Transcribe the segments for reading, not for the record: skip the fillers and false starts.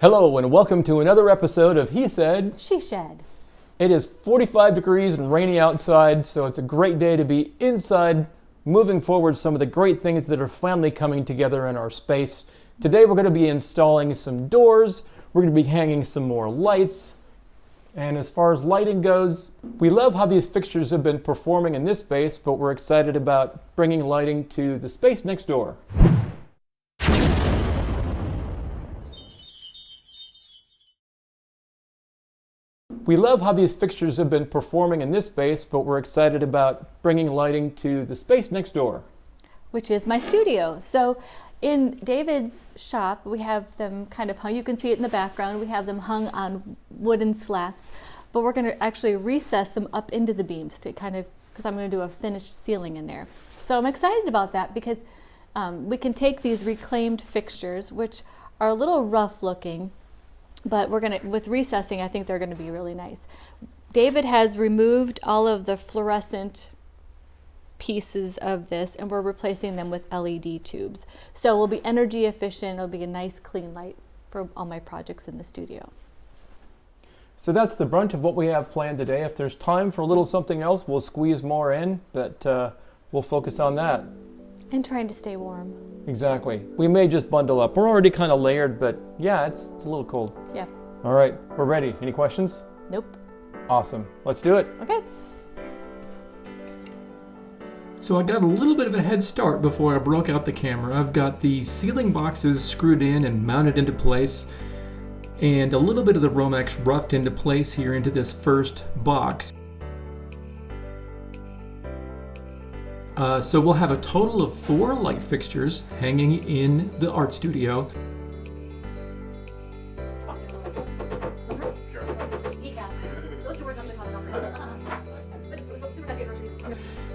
Hello and welcome to another episode of He Said, She Said. It is 45 degrees and rainy outside, so it's a great day to be inside, moving forward some of the great things that are finally coming together in our space. Today we're going to be installing some doors, we're going to be hanging some more lights, and as far as lighting goes, we love how these fixtures have been performing in this space, but we're excited about bringing lighting to the space next door. We love how these fixtures have been performing in this space, but we're excited about bringing lighting to the space next door, Which is my studio. So in David's shop, we have them kind of hung, you can see it in the background, we have them hung on wooden slats, but we're going to actually recess them up into the beams to kind of, because I'm going to do a finished ceiling in there. So I'm excited about that because we can take these reclaimed fixtures, which are a little rough looking, but we're going to, with recessing, I think they're going to be really nice. David has removed all of the fluorescent pieces of this and we're replacing them with LED tubes. So we'll be energy efficient, it'll be a nice clean light for all my projects in the studio. So that's the brunt of what we have planned today. If there's time for a little something else, we'll squeeze more in, but we'll focus on that. And trying to stay warm. Exactly. We may just bundle up. We're already kind of layered, but yeah, it's a little cold. Yeah. All right, we're ready. Any questions? Nope. Awesome. Let's do it. Okay. So I got a little bit of a head start before I broke out the camera. I've got the ceiling boxes screwed in and mounted into place, and a little bit of the Romex roughed into place here into this first box. So we'll have a total of 4 light fixtures hanging in the art studio.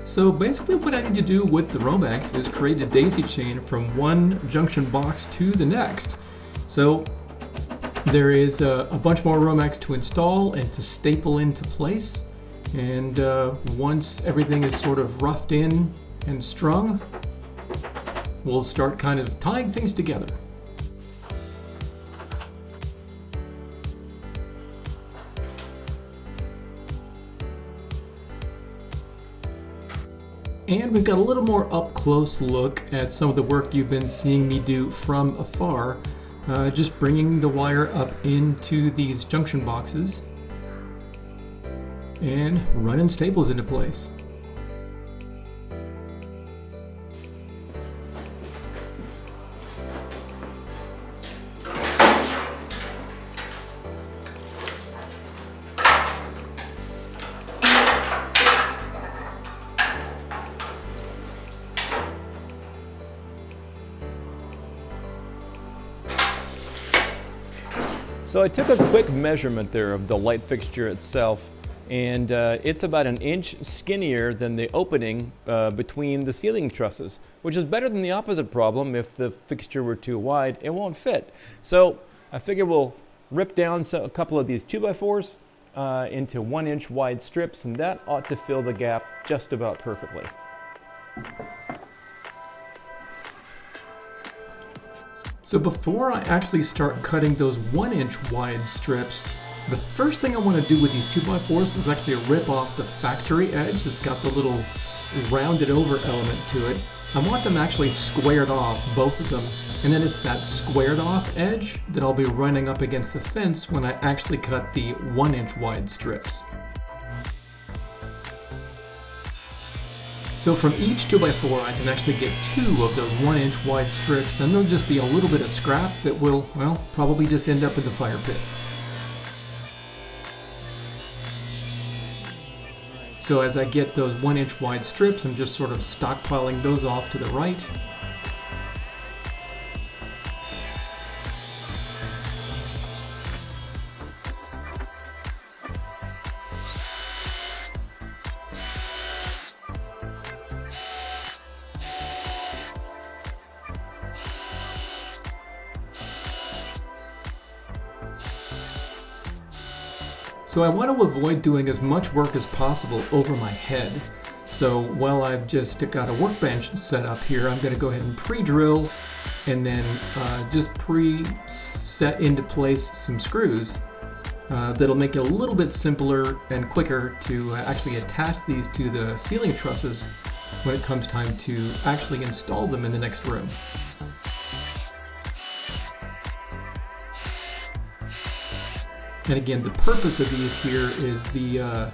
So basically what I need to do with the Romex is create a daisy chain from one junction box to the next. So there is a bunch more Romex to install and to staple into place. And once everything is sort of roughed in and strung, we'll start kind of tying things together. And we've got a little more up-close look at some of the work you've been seeing me do from afar. Just bringing the wire up into these junction boxes and running staples into place. So I took a quick measurement there of the light fixture itself, and it's about 1 inch skinnier than the opening between the ceiling trusses, which is better than the opposite problem. If the fixture were too wide, it won't fit. So I figure we'll rip down a couple of these 2x4s into 1 inch wide strips, and that ought to fill the gap just about perfectly. So before I actually start cutting those 1 inch wide strips, the first thing I want to do with these 2x4s is actually rip off the factory edge that's got the little rounded over element to it. I want them actually squared off, both of them, and then it's that squared off edge that I'll be running up against the fence when I actually cut the 1 inch wide strips. So from each 2x4 I can actually get 2 of those 1 inch wide strips, and there'll just be a little bit of scrap that will, well, probably just end up in the fire pit. So as I get those 1 inch wide strips, I'm just sort of stockpiling those off to the right. So I want to avoid doing as much work as possible over my head. So while I've just got a workbench set up here, I'm going to go ahead and pre-drill and then just set into place some screws that'll make it a little bit simpler and quicker to actually attach these to the ceiling trusses when it comes time to actually install them in the next room. And again, the purpose of these here is the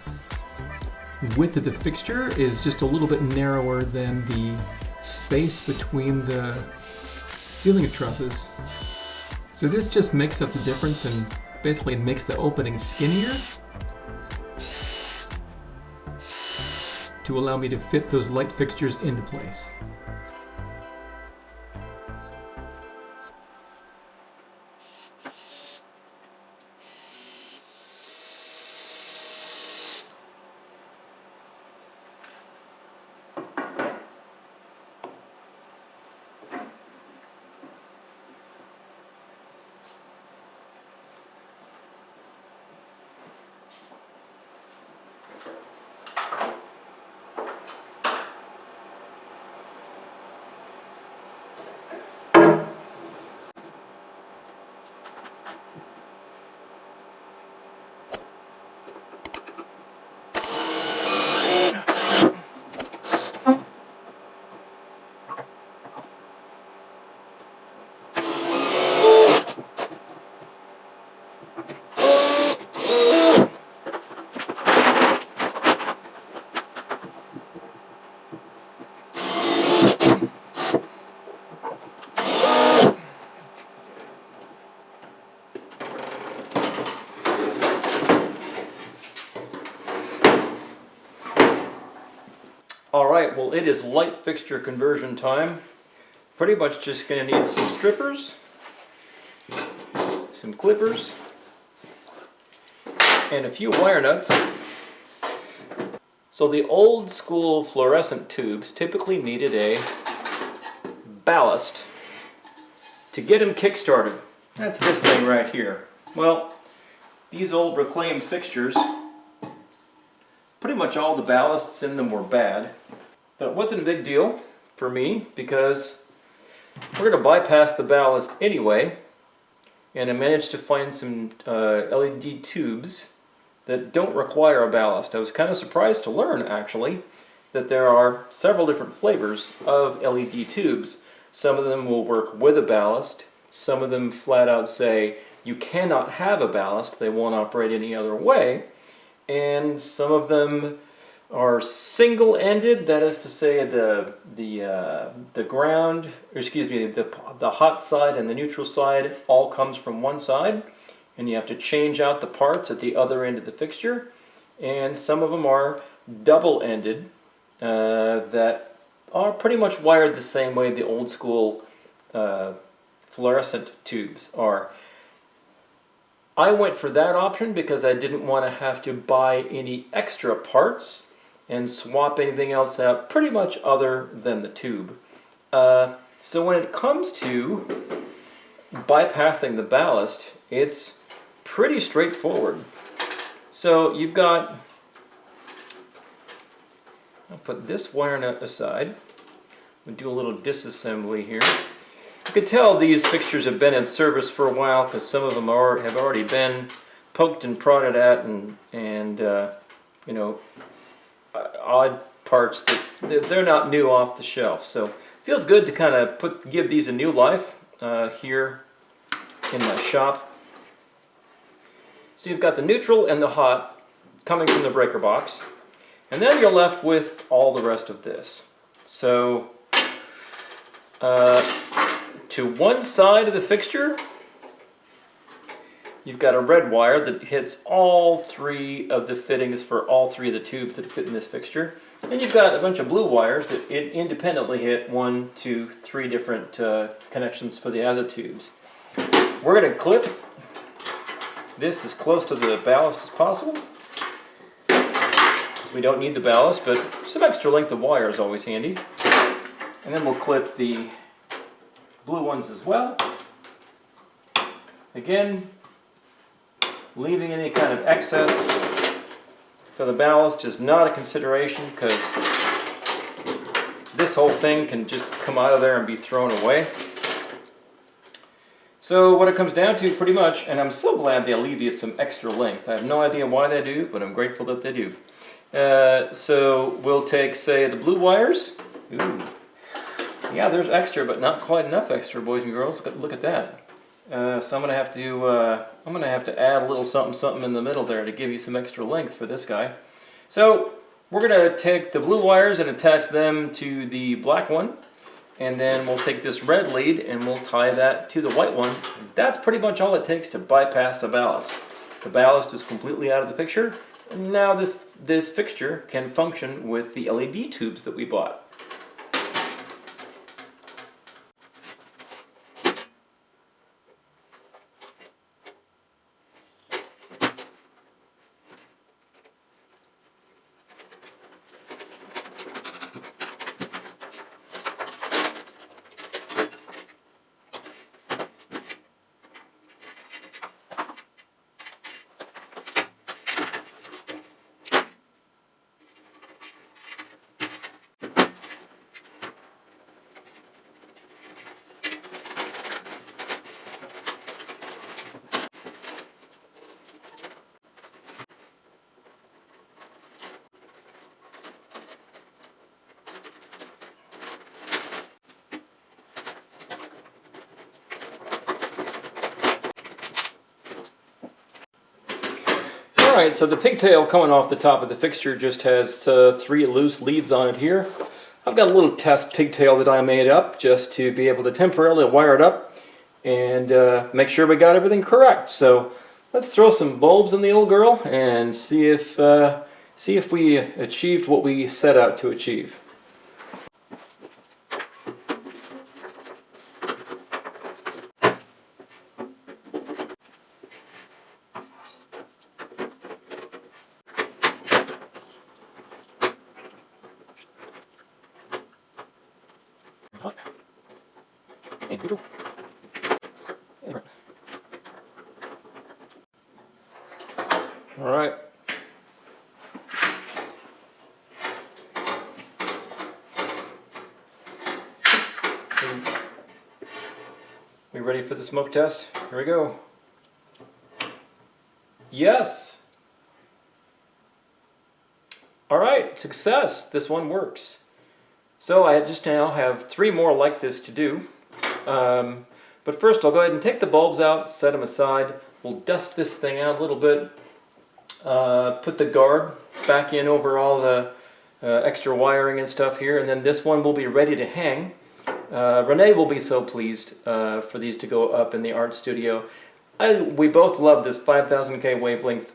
width of the fixture is just a little bit narrower than the space between the ceiling trusses. So this just makes up the difference and basically makes the opening skinnier to allow me to fit those light fixtures into place. Alright, well it is light fixture conversion time. Pretty much just going to need some strippers, some clippers, and a few wire nuts. So the old school fluorescent tubes typically needed a ballast to get them kick-started. That's this thing right here. Well, these old reclaimed fixtures, pretty much all the ballasts in them were bad. That wasn't a big deal for me because we're going to bypass the ballast anyway, and I managed to find some LED tubes that don't require a ballast. I was kind of surprised to learn actually that there are several different flavors of LED tubes. Some of them will work with a ballast, some of them flat out say you cannot have a ballast, they won't operate any other way, and some of them are single-ended, that is to say the ground, or excuse me, the hot side and the neutral side all comes from one side, and you have to change out the parts at the other end of the fixture. And some of them are double-ended that are pretty much wired the same way the old school fluorescent tubes are. I went for that option because I didn't want to have to buy any extra parts and swap anything else out pretty much other than the tube. So when it comes to bypassing the ballast, it's pretty straightforward. So you've got, I'll put this wire nut aside. We'll do a little disassembly here. You can tell these fixtures have been in service for a while because some of them have already been poked and prodded at and you know, odd parts that they're not new off the shelf. So it feels good to kind of give these a new life here in my shop. So you've got the neutral and the hot coming from the breaker box, and then you're left with all the rest of this. So to one side of the fixture, you've got a red wire that hits all three of the fittings for all three of the tubes that fit in this fixture. And you've got a bunch of blue wires that independently hit 1, 2, 3 different connections for the other tubes. We're going to clip this as close to the ballast as possible, because we don't need the ballast, but some extra length of wire is always handy. And then we'll clip the blue ones as well. Again, leaving any kind of excess for the ballast is not a consideration because this whole thing can just come out of there and be thrown away. So what it comes down to pretty much, and I'm so glad they leave you some extra length. I have no idea why they do, but I'm grateful that they do. So we'll take, say, the blue wires. Ooh. Yeah, there's extra, but not quite enough extra, boys and girls. Look at that. So I'm gonna have to add a little something in the middle there to give you some extra length for this guy. So we're gonna take the blue wires and attach them to the black one, and then we'll take this red lead and we'll tie that to the white one. That's pretty much all it takes to bypass the ballast. The ballast is completely out of the picture. And now this fixture can function with the LED tubes that we bought. Alright, so the pigtail coming off the top of the fixture just has 3 loose leads on it here. I've got a little test pigtail that I made up just to be able to temporarily wire it up and make sure we got everything correct. So let's throw some bulbs in the old girl and see if we achieved what we set out to achieve. All right. We ready for the smoke test? Here we go. Yes. All right, success. This one works. So I just now have 3 more like this to do. But first I'll go ahead and take the bulbs out, set them aside. We'll dust this thing out a little bit. Put the guard back in over all the extra wiring and stuff here, and then this one will be ready to hang. Renee will be so pleased for these to go up in the art studio. We both love this 5000K wavelength,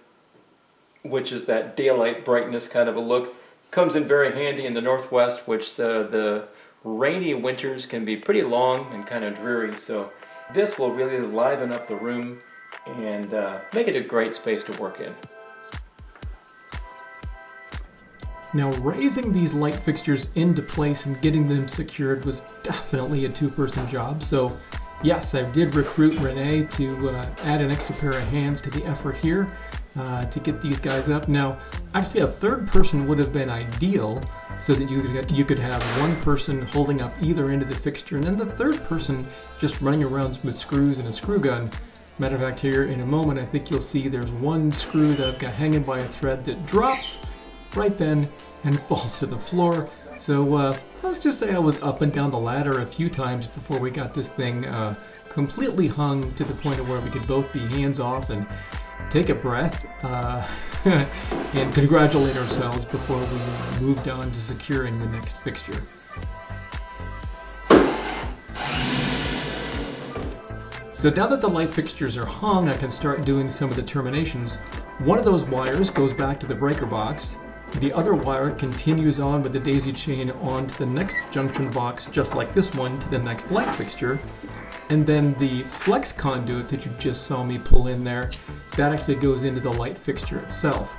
which is that daylight brightness kind of a look. Comes in very handy in the Northwest, which the rainy winters can be pretty long and kind of dreary, so this will really liven up the room and make it a great space to work in. Now, raising these light fixtures into place and getting them secured was definitely a 2-person job. So yes, I did recruit Renee to add an extra pair of hands to the effort here to get these guys up. Now, actually a 3rd person would have been ideal so that you could have 1 person holding up either end of the fixture and then the 3rd person just running around with screws and a screw gun. Matter of fact, here in a moment I think you'll see there's 1 screw that I've got hanging by a thread that drops right then and falls to the floor. So let's just say I was up and down the ladder a few times before we got this thing completely hung to the point of where we could both be hands off and take a breath and congratulate ourselves before we moved on to securing the next fixture. So now that the light fixtures are hung, I can start doing some of the terminations. One of those wires goes back to the breaker box. The other wire continues on with the daisy chain onto the next junction box, just like this one, to the next light fixture. And then the flex conduit that you just saw me pull in there, that actually goes into the light fixture itself.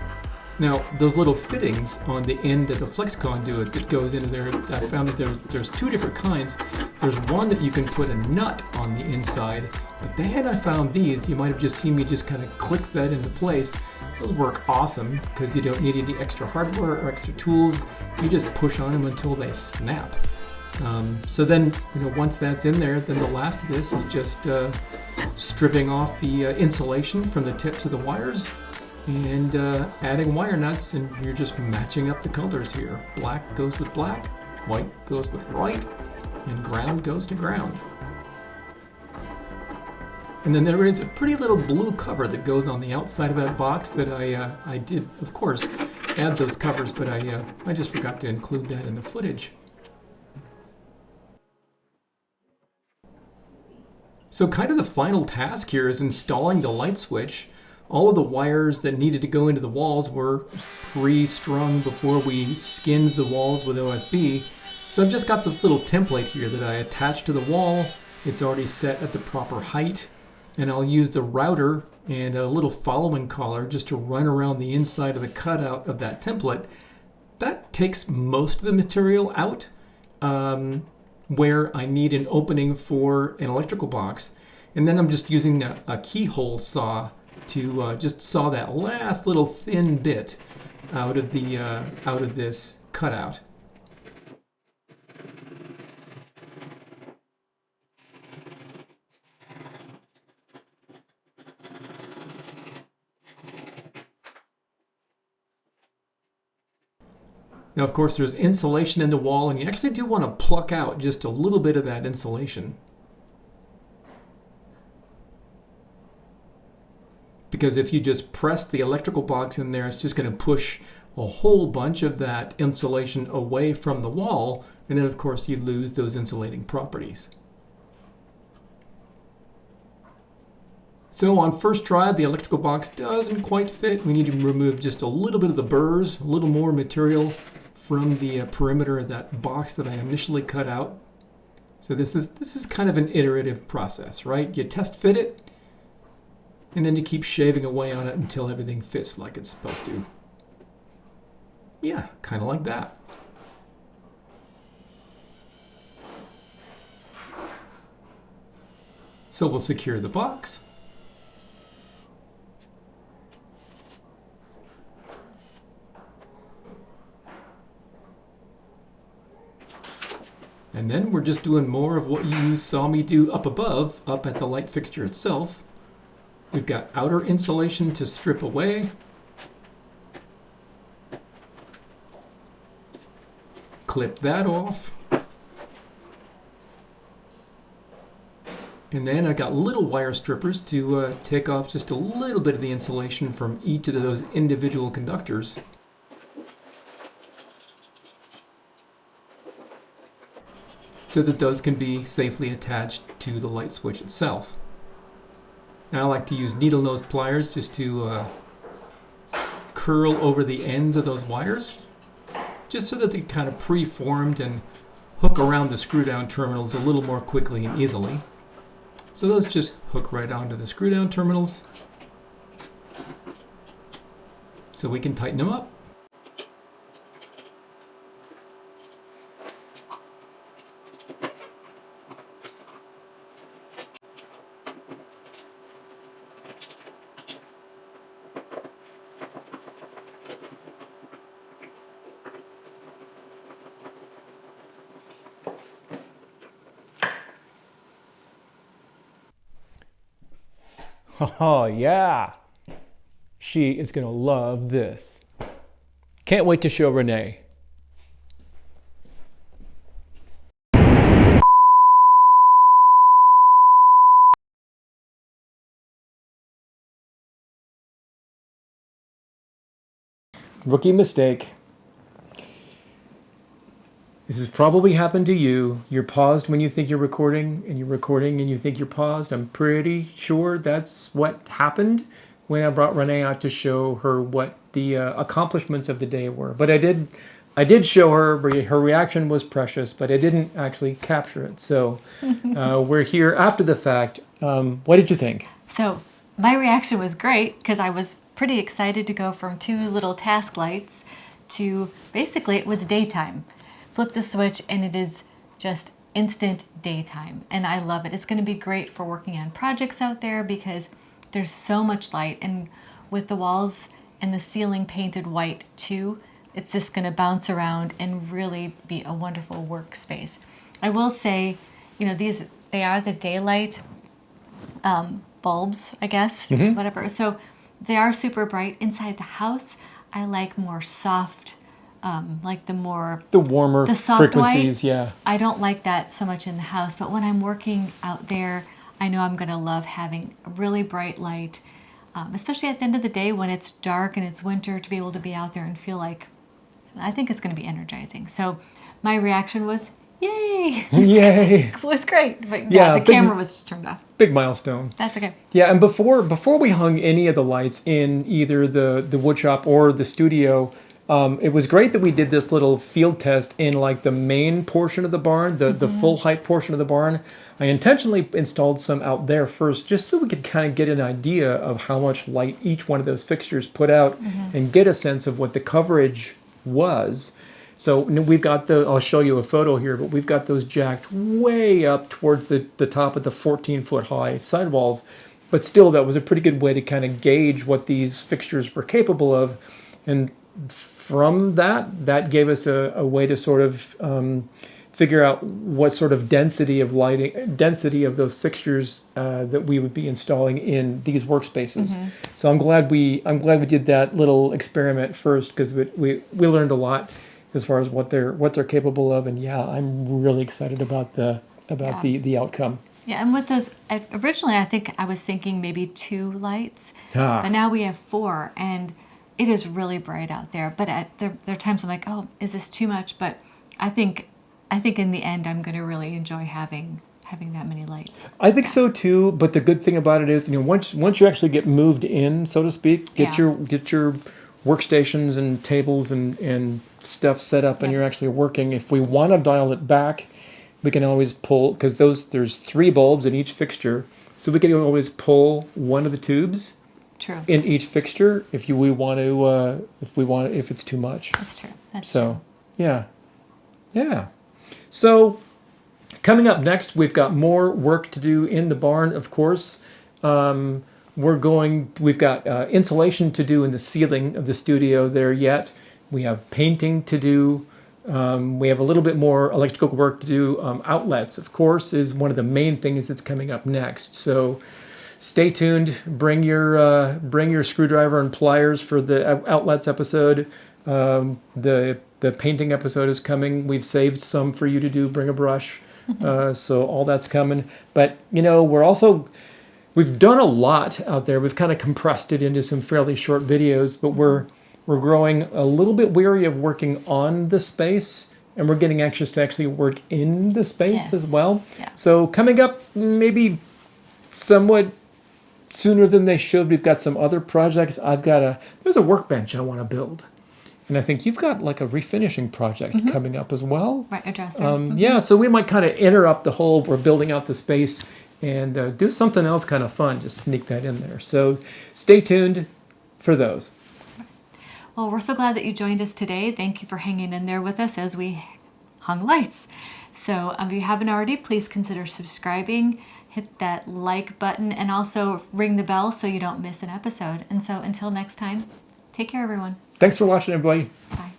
Now, those little fittings on the end of the flex conduit that goes into there, I found that there's 2 different kinds. There's one that you can put a nut on the inside, but then I found these. You might have just seen me just kind of click that into place. Those work awesome because you don't need any extra hardware or extra tools. You just push on them until they snap. So then, once that's in there, then the last of this is just stripping off the insulation from the tips of the wires and adding wire nuts, and you're just matching up the colors here. Black goes with black, white goes with white, and ground goes to ground. And then there is a pretty little blue cover that goes on the outside of that box that I did, of course, add those covers, but I just forgot to include that in the footage. So kind of the final task here is installing the light switch. All of the wires that needed to go into the walls were pre-strung before we skinned the walls with OSB. So I've just got this little template here that I attached to the wall. It's already set at the proper height. And I'll use the router and a little following collar just to run around the inside of the cutout of that template. That takes most of the material out. Where I need an opening for an electrical box. And then I'm just using a keyhole saw to just saw that last little thin bit out of this cutout. Now, of course, there's insulation in the wall, and you actually do want to pluck out just a little bit of that insulation. Because if you just press the electrical box in there, it's just going to push a whole bunch of that insulation away from the wall, and then, of course, you lose those insulating properties. So on first try, the electrical box doesn't quite fit. We need to remove just a little bit of the burrs, a little more material from the perimeter of that box that I initially cut out. So this is kind of an iterative process, right? You test fit it, and then you keep shaving away on it until everything fits like it's supposed to. Yeah, kind of like that. So we'll secure the box. And then we're just doing more of what you saw me do up above, up at the light fixture itself. We've got outer insulation to strip away. Clip that off. And then I got little wire strippers to take off just a little bit of the insulation from each of those individual conductors. So that those can be safely attached to the light switch itself. Now I like to use needle nose pliers just to curl over the ends of those wires, just so that they kind of pre-formed and hook around the screw down terminals a little more quickly and easily. So those just hook right onto the screw down terminals, so we can tighten them up. Oh, yeah. She is going to love this. Can't wait to show Renee. Rookie mistake. This has probably happened to you. You're paused when you think you're recording, and you're recording and you think you're paused. I'm pretty sure that's what happened when I brought Renee out to show her what the accomplishments of the day were. But I did show her. Her reaction was precious, but I didn't actually capture it. So we're here after the fact. What did you think? So my reaction was great because I was pretty excited to go from 2 little task lights to basically it was daytime. Flip the switch and it is just instant daytime, and I love it. It's going to be great for working on projects out there because there's so much light, and with the walls and the ceiling painted white too, it's just going to bounce around and really be a wonderful workspace. I will say, you know, they are the daylight bulbs, I guess, whatever. So they are super bright. Inside the house, I like more soft, like the warmer the soft frequencies, white. yeah. I don't like that so much in the house, but when I'm working out there, I know I'm going to love having a really bright light, especially at the end of the day when it's dark and it's winter, to be able to be out there and feel like, I think it's going to be energizing. So my reaction was, yay! Yay! It was great, but Yeah, the camera was just turned off. Big milestone. That's okay. Yeah, and before we hung any of the lights in either the wood shop or the studio, it was great that we did this little field test in like the main portion of the barn, the full height portion of the barn. I intentionally installed some out there first, just so we could kind of get an idea of how much light each one of those fixtures put out and get a sense of what the coverage was. So we've got I'll show you a photo here, but we've got those jacked way up towards the top of the 14-foot high sidewalls. But still, that was a pretty good way to kind of gauge what these fixtures were capable of. And from that gave us a way to sort of figure out what sort of density of those fixtures that we would be installing in these workspaces. So I'm glad we did that little experiment first, because we learned a lot as far as what they're capable of, and yeah, I'm really excited about the outcome. Yeah, and with those, originally I think I was thinking maybe 2 lights, but now we have 4, and it is really bright out there. But there are times I'm like, oh, is this too much? But I think in the end I'm going to really enjoy having that many lights. I think so too. But the good thing about it is, once you actually get moved in, so to speak, get your workstations and tables and stuff set up, and you're actually working. If we want to dial it back, we can always pull, because there's 3 bulbs in each fixture, so we can always pull one of the tubes. True. In each fixture if it's too much. That's true. That's true. Yeah. So coming up next, we've got more work to do in the barn, of course. We've got insulation to do in the ceiling of the studio there yet. We have painting to do. We have a little bit more electrical work to do. Outlets, of course, is one of the main things that's coming up next. So stay tuned. Bring your screwdriver and pliers for the outlets episode. The painting episode is coming. We've saved some for you to do. Bring a brush. So all that's coming. But we've done a lot out there. We've kind of compressed it into some fairly short videos, but we're growing a little bit weary of working on the space, and we're getting anxious to actually work in the space as well. Yeah. So coming up, maybe somewhat sooner than they should, we've got some other projects. There's a workbench I want to build. And I think you've got like a refinishing project coming up as well. Right, a dresser. Yeah, so we might kind of interrupt the whole, we're building out the space, and do something else kind of fun, just sneak that in there. So stay tuned for those. Well, we're so glad that you joined us today. Thank you for hanging in there with us as we hung lights. So if you haven't already, please consider subscribing, hit that like button, and also ring the bell so you don't miss an episode. And so until next time, take care, everyone. Thanks for watching, everybody. Bye.